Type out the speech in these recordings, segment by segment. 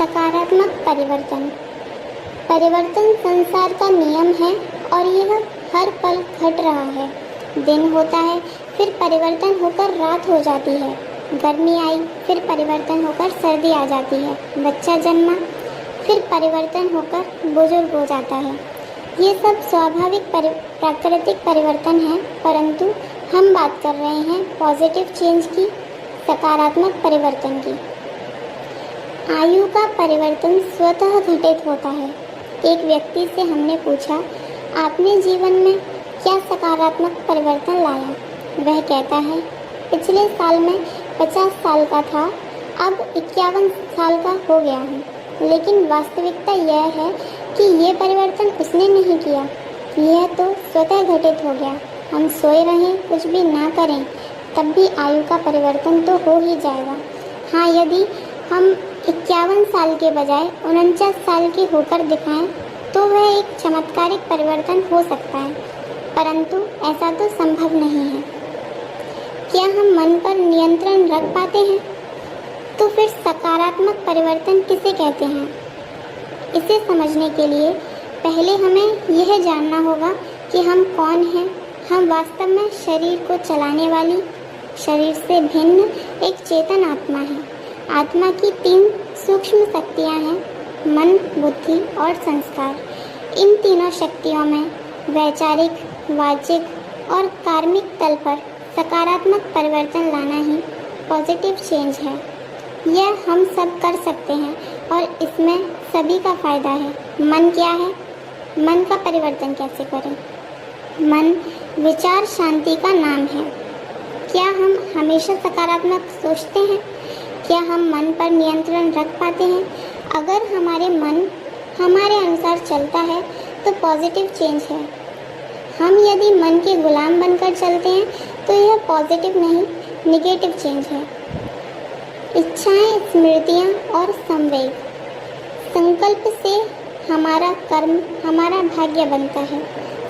सकारात्मक परिवर्तन। परिवर्तन संसार का नियम है और यह हर पल घट रहा है। दिन होता है, फिर परिवर्तन होकर रात हो जाती है। गर्मी आई, फिर परिवर्तन होकर सर्दी आ जाती है। बच्चा जन्मा, फिर परिवर्तन होकर बुजुर्ग हो जाता है। ये सब स्वाभाविक प्राकृतिक परिवर्तन है, परंतु हम बात कर रहे हैं पॉजिटिव चेंज की, सकारात्मक परिवर्तन की। आयु का परिवर्तन स्वतः घटित होता है। एक व्यक्ति से हमने पूछा, आपने जीवन में क्या सकारात्मक परिवर्तन लाया? वह कहता है, पिछले साल मैं 50 साल का था, अब 51 साल का हो गया हूँ। लेकिन वास्तविकता यह है कि ये परिवर्तन उसने नहीं किया, यह तो स्वतः घटित हो गया। हम सोए रहें, कुछ भी ना करें, तब भी आयु का परिवर्तन तो हो ही जाएगा। हाँ, यदि हम 51 साल के बजाय 49 साल के होकर दिखाएं तो वह एक चमत्कारिक परिवर्तन हो सकता है, परंतु ऐसा तो संभव नहीं है। क्या हम मन पर नियंत्रण रख पाते हैं? तो फिर सकारात्मक परिवर्तन किसे कहते हैं? इसे समझने के लिए पहले हमें यह जानना होगा कि हम कौन हैं। हम वास्तव में शरीर को चलाने वाली, शरीर से भिन्न एक चेतन आत्मा है। आत्मा की 3 सूक्ष्म शक्तियाँ हैं, मन, बुद्धि और संस्कार। इन तीनों शक्तियों में वैचारिक, वाचिक और कार्मिक तल पर सकारात्मक परिवर्तन लाना ही पॉजिटिव चेंज है। यह हम सब कर सकते हैं और इसमें सभी का फायदा है। मन क्या है? मन का परिवर्तन कैसे करें? मन विचार शांति का नाम है। क्या हम हमेशा सकारात्मक सोचते हैं? क्या हम मन पर नियंत्रण रख पाते हैं? अगर हमारे मन हमारे अनुसार चलता है तो पॉजिटिव चेंज है। हम यदि मन के गुलाम बनकर चलते हैं तो यह पॉजिटिव नहीं, निगेटिव चेंज है। इच्छाएं, स्मृतियाँ और संवेग। संकल्प से हमारा कर्म, हमारा भाग्य बनता है।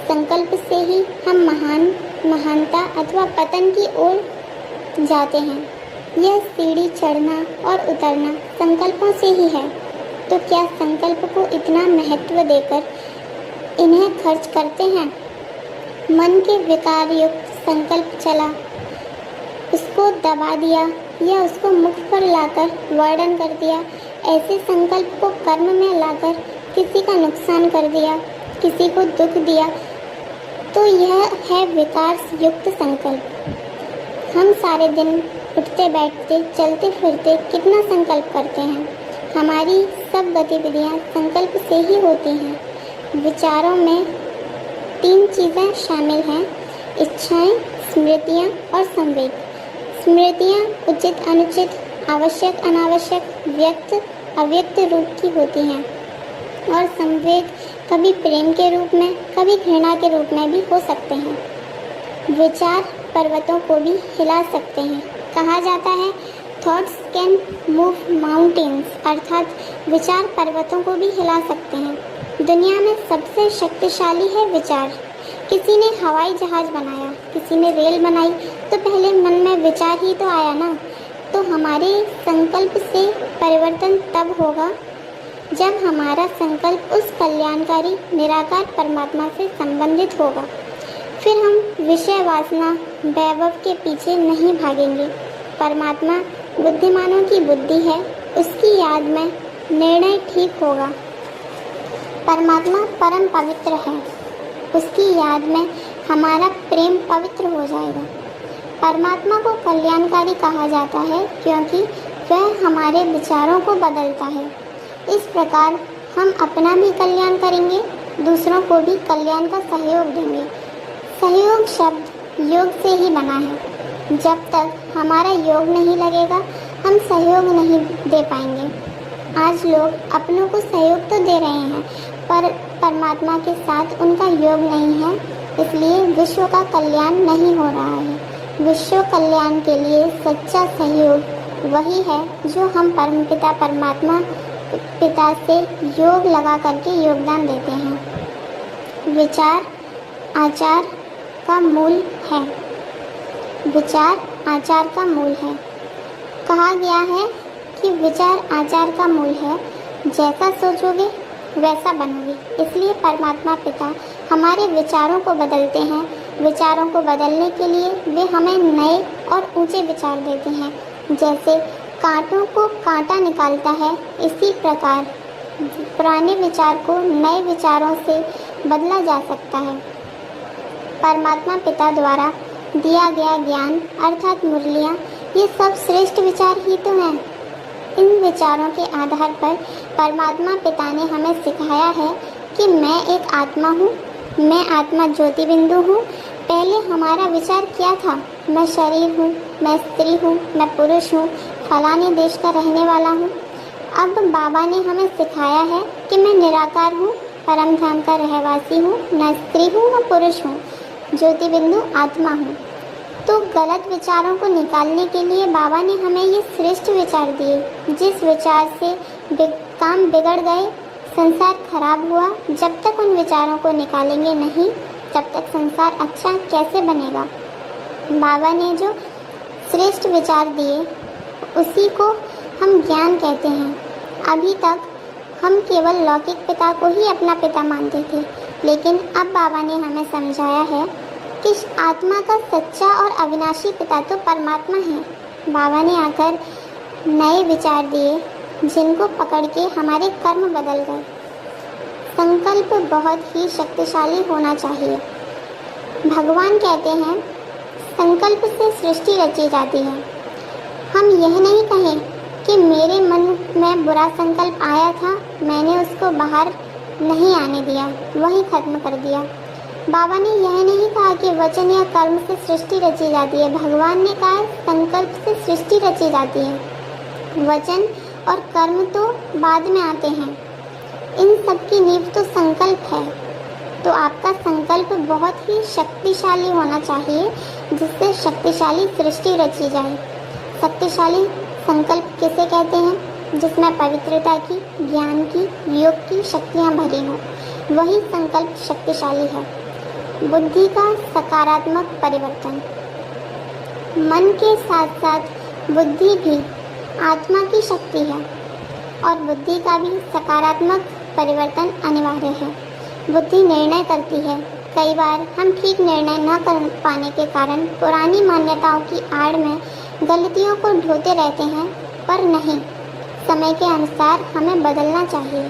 संकल्प से ही हम महानता अथवा पतन की ओर जाते हैं। यह सीढ़ी चढ़ना और उतरना संकल्पों से ही है। तो क्या संकल्प को इतना महत्व देकर इन्हें खर्च करते हैं? मन के विकार युक्त संकल्प चला, उसको दबा दिया या उसको मुख पर लाकर वर्णन कर दिया। ऐसे संकल्प को कर्म में लाकर किसी का नुकसान कर दिया, किसी को दुख दिया, तो यह है विकार युक्त संकल्प। हम सारे दिन उठते बैठते, चलते फिरते कितना संकल्प करते हैं। हमारी सब गतिविधियाँ संकल्प से ही होती हैं। विचारों में 3 चीज़ें शामिल हैं, इच्छाएं, स्मृतियाँ और संवेग। स्मृतियाँ उचित अनुचित, आवश्यक अनावश्यक, व्यक्त अव्यक्त रूप की होती हैं और संवेग कभी प्रेम के रूप में, कभी घृणा के रूप में भी हो सकते हैं। विचार पर्वतों को भी हिला सकते हैं। कहा जाता है थॉट्स कैन मूव माउंटेन्स, अर्थात विचार पर्वतों को भी हिला सकते हैं। दुनिया में सबसे शक्तिशाली है विचार। किसी ने हवाई जहाज़ बनाया, किसी ने रेल बनाई, तो पहले मन में विचार ही तो आया ना। तो हमारे संकल्प से परिवर्तन तब होगा जब हमारा संकल्प उस कल्याणकारी निराकार परमात्मा से संबंधित होगा। फिर हम विषय वासना, वैभव के पीछे नहीं भागेंगे। परमात्मा बुद्धिमानों की बुद्धि है, उसकी याद में निर्णय ठीक होगा। परमात्मा परम पवित्र है, उसकी याद में हमारा प्रेम पवित्र हो जाएगा। परमात्मा को कल्याणकारी कहा जाता है क्योंकि वह हमारे विचारों को बदलता है। इस प्रकार हम अपना भी कल्याण करेंगे, दूसरों को भी कल्याण का सहयोग देंगे। सहयोग शब्द योग से ही बना है। जब तक हमारा योग नहीं लगेगा, हम सहयोग नहीं दे पाएंगे। आज लोग अपनों को सहयोग तो दे रहे हैं, पर परमात्मा के साथ उनका योग नहीं है, इसलिए विश्व का कल्याण नहीं हो रहा है। विश्व कल्याण के लिए सच्चा सहयोग वही है जो हम परमपिता परमात्मा पिता से योग लगा करके योगदान देते हैं। विचार आचार का मूल है। विचार आचार का मूल है। कहा गया है कि विचार आचार का मूल है। जैसा सोचोगे वैसा बनोगे। इसलिए परमात्मा पिता हमारे विचारों को बदलते हैं। विचारों को बदलने के लिए वे हमें नए और ऊंचे विचार देते हैं। जैसे कांटों को कांटा निकालता है, इसी प्रकार पुराने विचार को नए विचारों से बदला जा सकता है। परमात्मा पिता द्वारा दिया गया ज्ञान अर्थात मुरलियाँ, ये सब श्रेष्ठ विचार ही तो हैं। इन विचारों के आधार पर परमात्मा पिता ने हमें सिखाया है कि मैं एक आत्मा हूँ, मैं आत्मा ज्योति बिंदु हूँ। पहले हमारा विचार क्या था? मैं शरीर हूँ, मैं स्त्री हूँ, मैं पुरुष हूँ, फलाने देश का रहने वाला हूँ। अब बाबा ने हमें सिखाया है कि मैं निराकार हूँ, परम धाम का रहवासी हूँ, न स्त्री हूँ न पुरुष हूँ, ज्योति बिंदु आत्मा हूँ। तो गलत विचारों को निकालने के लिए बाबा ने हमें ये श्रेष्ठ विचार दिए। जिस विचार से काम बिगड़ गए, संसार खराब हुआ, जब तक उन विचारों को निकालेंगे नहीं तब तक संसार अच्छा कैसे बनेगा। बाबा ने जो श्रेष्ठ विचार दिए उसी को हम ज्ञान कहते हैं। अभी तक हम केवल लौकिक पिता को ही अपना पिता मानते थे, लेकिन अब बाबा ने हमें समझाया है कि आत्मा का सच्चा और अविनाशी पिता तो परमात्मा है। बाबा ने आकर नए विचार दिए जिनको पकड़ के हमारे कर्म बदल गए। संकल्प बहुत ही शक्तिशाली होना चाहिए। भगवान कहते हैं संकल्प से सृष्टि रची जाती है। हम यह नहीं कहें कि मेरे मन में बुरा संकल्प आया था, मैंने उसको बाहर नहीं आने दिया, वही खत्म कर दिया। बाबा ने यह नहीं कहा कि वचन या कर्म से सृष्टि रची जाती है। भगवान ने कहा संकल्प से सृष्टि रची जाती है। वचन और कर्म तो बाद में आते हैं। इन सब की नींव तो संकल्प है। तो आपका संकल्प बहुत ही शक्तिशाली होना चाहिए, जिससे शक्तिशाली सृष्टि रची जाए। शक्तिशाली संकल्प किसे कहते हैं? जिसमें पवित्रता की, ज्ञान की, योग की शक्तियाँ भरी हों, वही संकल्प शक्तिशाली है। बुद्धि का सकारात्मक परिवर्तन। मन के साथ साथ बुद्धि भी आत्मा की शक्ति है और बुद्धि का भी सकारात्मक परिवर्तन अनिवार्य है। बुद्धि निर्णय करती है। कई बार हम ठीक निर्णय न कर पाने के कारण पुरानी मान्यताओं की आड़ में गलतियों को ढोते रहते हैं, पर नहीं, समय के अनुसार हमें बदलना चाहिए।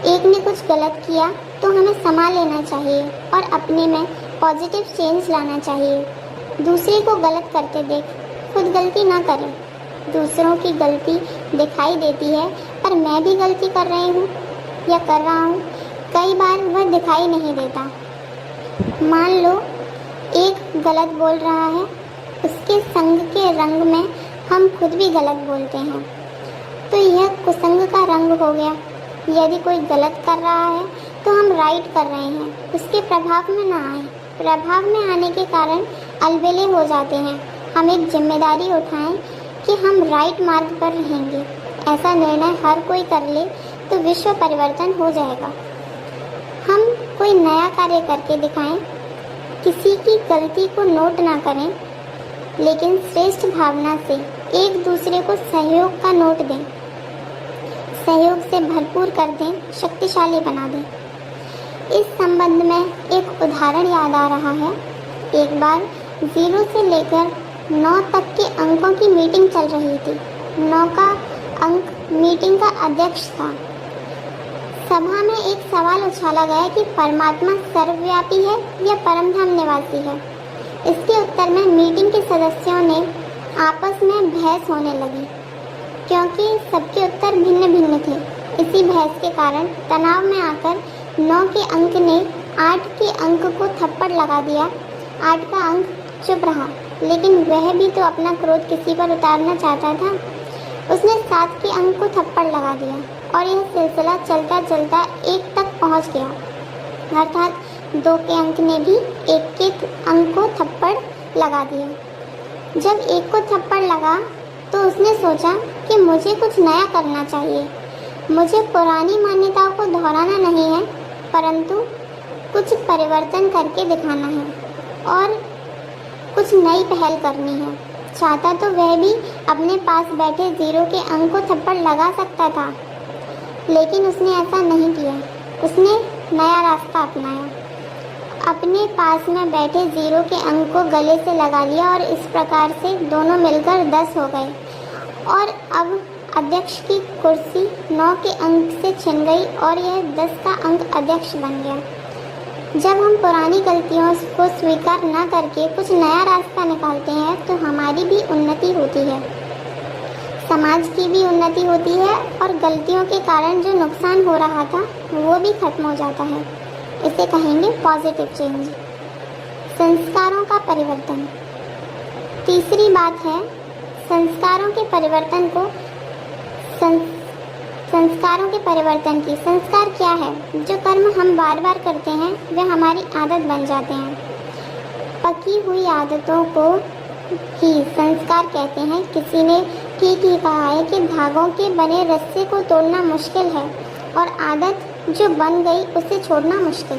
एक ने कुछ गलत किया तो हमें संभाल लेना चाहिए और अपने में पॉजिटिव चेंज लाना चाहिए। दूसरे को गलत करते देख खुद गलती ना करें। दूसरों की गलती दिखाई देती है, पर मैं भी गलती कर रही हूँ या कर रहा हूँ, कई बार वह दिखाई नहीं देता। मान लो एक गलत बोल रहा है, उसके संग के रंग में हम खुद भी गलत बोलते हैं, तो यह कुसंग का रंग हो गया। यदि कोई गलत कर रहा है तो हम राइट कर रहे हैं, उसके प्रभाव में ना आए। प्रभाव में आने के कारण अलबेले हो जाते हैं। हम एक जिम्मेदारी उठाएं कि हम राइट मार्ग पर रहेंगे। ऐसा निर्णय हर कोई कर ले तो विश्व परिवर्तन हो जाएगा। हम कोई नया कार्य करके दिखाएं, किसी की गलती को नोट ना करें, लेकिन श्रेष्ठ भावना से एक दूसरे को सहयोग का नोट दें, सहयोग से भरपूर कर दें, शक्तिशाली बना दें। इस संबंध में एक उदाहरण याद आ रहा है। एक बार 0 से लेकर 9 तक के अंकों की मीटिंग चल रही थी। 9 का अंक मीटिंग का अध्यक्ष था। सभा में एक सवाल उछाला गया कि परमात्मा सर्वव्यापी है या परमधाम निवासी है। इसके उत्तर में मीटिंग के सदस्यों ने आपस में बहस होने लगी, क्योंकि सबके उत्तर भिन्न भिन्न थे। इसी बहस के कारण तनाव में आकर 9 के अंक ने 8 के अंक को थप्पड़ लगा दिया। 8 का अंक चुप रहा, लेकिन वह भी तो अपना क्रोध किसी पर उतारना चाहता था। उसने 7 के अंक को थप्पड़ लगा दिया और यह सिलसिला चलता चलता 1 तक पहुंच गया। अर्थात 2 के अंक ने भी 1 के अंक को थप्पड़ लगा दिया। जब 1 को थप्पड़ लगा तो उसने सोचा कि मुझे कुछ नया करना चाहिए। मुझे पुरानी मान्यताओं को दोहराना नहीं है, परंतु कुछ परिवर्तन करके दिखाना है और कुछ नई पहल करनी है। चाहता तो वह भी अपने पास बैठे 0 के अंक को थप्पड़ लगा सकता था, लेकिन उसने ऐसा नहीं किया। उसने नया रास्ता अपनाया। अपने पास में बैठे 0 के अंक को गले से लगा लिया और इस प्रकार से दोनों मिलकर 10 हो गए और अब अध्यक्ष की कुर्सी 9 के अंक से छिन गई और यह 10 का अंक अध्यक्ष बन गया। जब हम पुरानी गलतियों को स्वीकार न करके कुछ नया रास्ता निकालते हैं तो हमारी भी उन्नति होती है, समाज की भी उन्नति होती है और गलतियों के कारण जो नुकसान हो रहा था वो भी खत्म हो जाता है। इसे कहेंगे पॉजिटिव चेंज। संस्कारों का परिवर्तन। तीसरी बात है संस्कारों के परिवर्तन की। संस्कार क्या है? जो कर्म हम बार बार करते हैं वे हमारी आदत बन जाते हैं। पकी हुई आदतों को ही संस्कार कहते हैं। किसी ने ठीक ही कहा है कि धागों के बने रस्से को तोड़ना मुश्किल है और आदत जो बन गई उसे छोड़ना मुश्किल।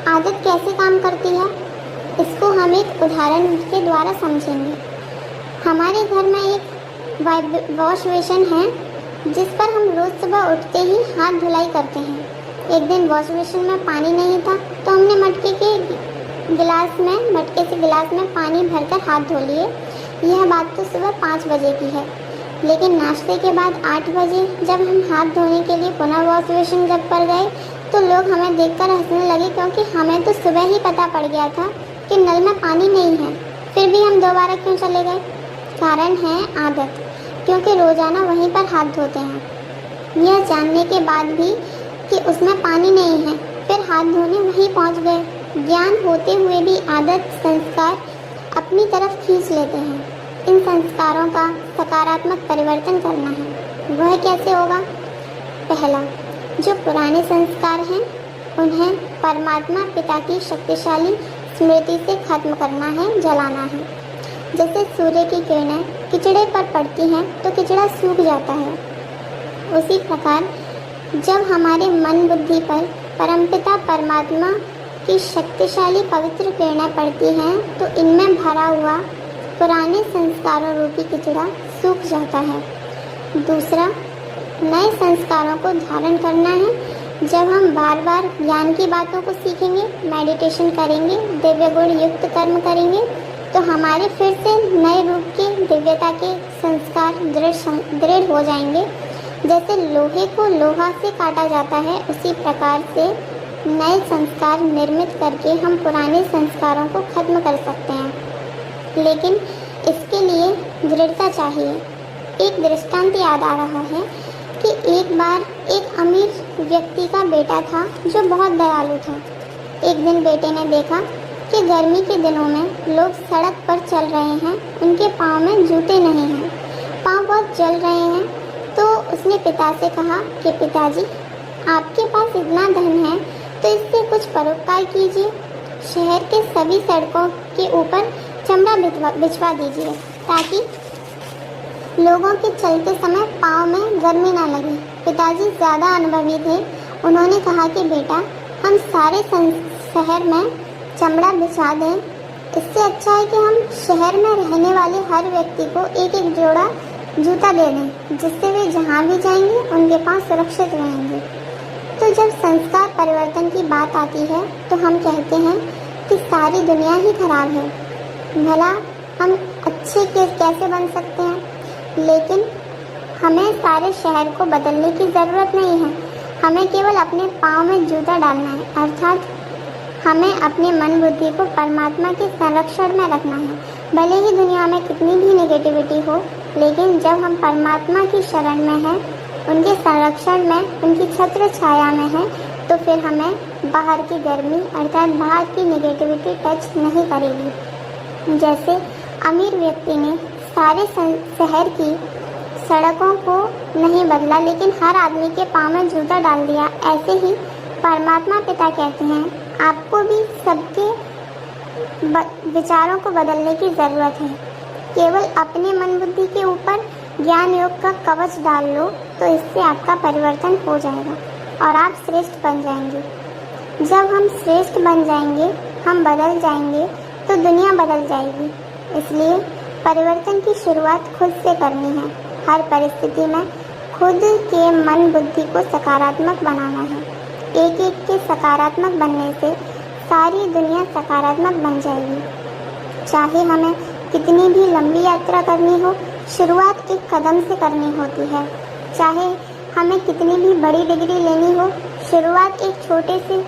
आदत कैसे काम करती है इसको हम एक उदाहरण के द्वारा समझेंगे। हमारे घर में एक वॉश बेसिन है जिस पर हम रोज़ सुबह उठते ही हाथ धुलाई करते हैं। एक दिन वॉश बेसिन में पानी नहीं था तो हमने मटके से गिलास में पानी भरकर हाथ धो लिए। यह बात तो सुबह 5 बजे की है, लेकिन नाश्ते के बाद 8 बजे जब हम हाथ धोने के लिए पुनः वॉश बेसिन पर गए तो लोग हमें देखकर हंसने लगे, क्योंकि हमें तो सुबह ही पता पड़ गया था कि नल में पानी नहीं है, फिर भी हम दोबारा क्यों चले गए? कारण है आदत, क्योंकि रोज़ाना वहीं पर हाथ धोते हैं। यह जानने के बाद भी कि उसमें पानी नहीं है, फिर हाथ धोने वहीं पहुंच गए। ज्ञान होते हुए भी आदत संस्कार अपनी तरफ खींच लेते हैं। इन संस्कारों का सकारात्मक परिवर्तन करना है। वह कैसे होगा? पहला, जो पुराने संस्कार हैं उन्हें परमात्मा पिता की शक्तिशाली स्मृति से खत्म करना है, जलाना है। जैसे सूर्य की किरणें किचड़े पर पड़ती हैं तो किचड़ा सूख जाता है, उसी प्रकार जब हमारे मन बुद्धि पर परमपिता परमात्मा की शक्तिशाली पवित्र किरणें पड़ती हैं तो इनमें भरा हुआ पुराने संस्कारों रूपी किचड़ा सूख जाता है। दूसरा, नए संस्कारों को धारण करना है। जब हम बार बार ज्ञान की बातों को सीखेंगे, मेडिटेशन करेंगे, दिव्य गुण युक्त कर्म करेंगे तो हमारे फिर से नए रूप के दिव्यता के संस्कार दृढ़ हो जाएंगे। जैसे लोहे को लोहा से काटा जाता है, उसी प्रकार से नए संस्कार निर्मित करके हम पुराने संस्कारों को खत्म कर सकते हैं, लेकिन इसके लिए दृढ़ता चाहिए। एक दृष्टांत याद आ रहा है कि एक बार एक अमीर व्यक्ति का बेटा था जो बहुत दयालु था। एक दिन बेटे ने देखा कि गर्मी के दिनों में लोग सड़क पर चल रहे हैं, उनके पाँव में जूते नहीं हैं, पाँव बहुत जल रहे हैं। तो उसने पिता से कहा कि पिताजी, आपके पास इतना धन है तो इससे कुछ परोपकार कीजिए। शहर के सभी सड़कों के ऊपर चमड़ा बिछवा दीजिए ताकि लोगों के चलते समय पाँव में गर्मी ना लगे। पिताजी ज़्यादा अनुभवी थे। उन्होंने कहा कि बेटा, हम सारे शहर में चमड़ा बिछा दें, इससे अच्छा है कि हम शहर में रहने वाले हर व्यक्ति को एक एक जोड़ा जूता दे दें, जिससे वे जहाँ भी जाएंगे उनके पास सुरक्षित रहेंगे। तो जब संस्कार परिवर्तन की बात आती है तो हम कहते हैं कि सारी दुनिया ही खराब है, भला हम अच्छे कैसे बन सकते हैं? लेकिन हमें सारे शहर को बदलने की ज़रूरत नहीं है, हमें केवल अपने पाँव में जूता डालना है, अर्थात हमें अपने मन बुद्धि को परमात्मा के संरक्षण में रखना है। भले ही दुनिया में कितनी भी नेगेटिविटी हो, लेकिन जब हम परमात्मा की शरण में हैं, उनके संरक्षण में, उनकी छत्र छाया में हैं, तो फिर हमें बाहर की गर्मी अर्थात बाहर की नेगेटिविटी टच नहीं करेगी। जैसे अमीर व्यक्ति ने सारे शहर की सड़कों को नहीं बदला, लेकिन हर आदमी के पाँव में जूता डाल दिया, ऐसे ही परमात्मा पिता कहते हैं आपको भी सबके विचारों को बदलने की ज़रूरत है। केवल अपने मन बुद्धि के ऊपर ज्ञान योग का कवच डाल लो तो इससे आपका परिवर्तन हो जाएगा और आप श्रेष्ठ बन जाएंगे। जब हम श्रेष्ठ बन जाएंगे, हम बदल जाएंगे, तो दुनिया बदल जाएगी। इसलिए परिवर्तन की शुरुआत खुद से करनी है। हर परिस्थिति में खुद के मन बुद्धि को सकारात्मक बनाना है। एक एक के सकारात्मक बनने से सारी दुनिया सकारात्मक बन जाएगी। चाहे हमें कितनी भी लंबी यात्रा करनी हो, शुरुआत एक कदम से करनी होती है। चाहे हमें कितनी भी बड़ी डिग्री लेनी हो, शुरुआत एक छोटे से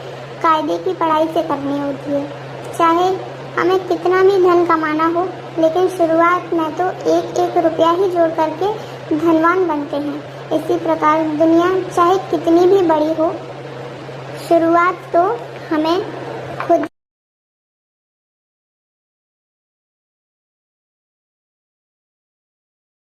कायदे की पढ़ाई से करनी होती है। चाहे हमें कितना भी धन कमाना हो, लेकिन शुरुआत में तो एक एक रुपया ही जोड़ करके धनवान बनते हैं। इसी प्रकार दुनिया चाहे कितनी भी बड़ी हो, शुरुआत तो हमें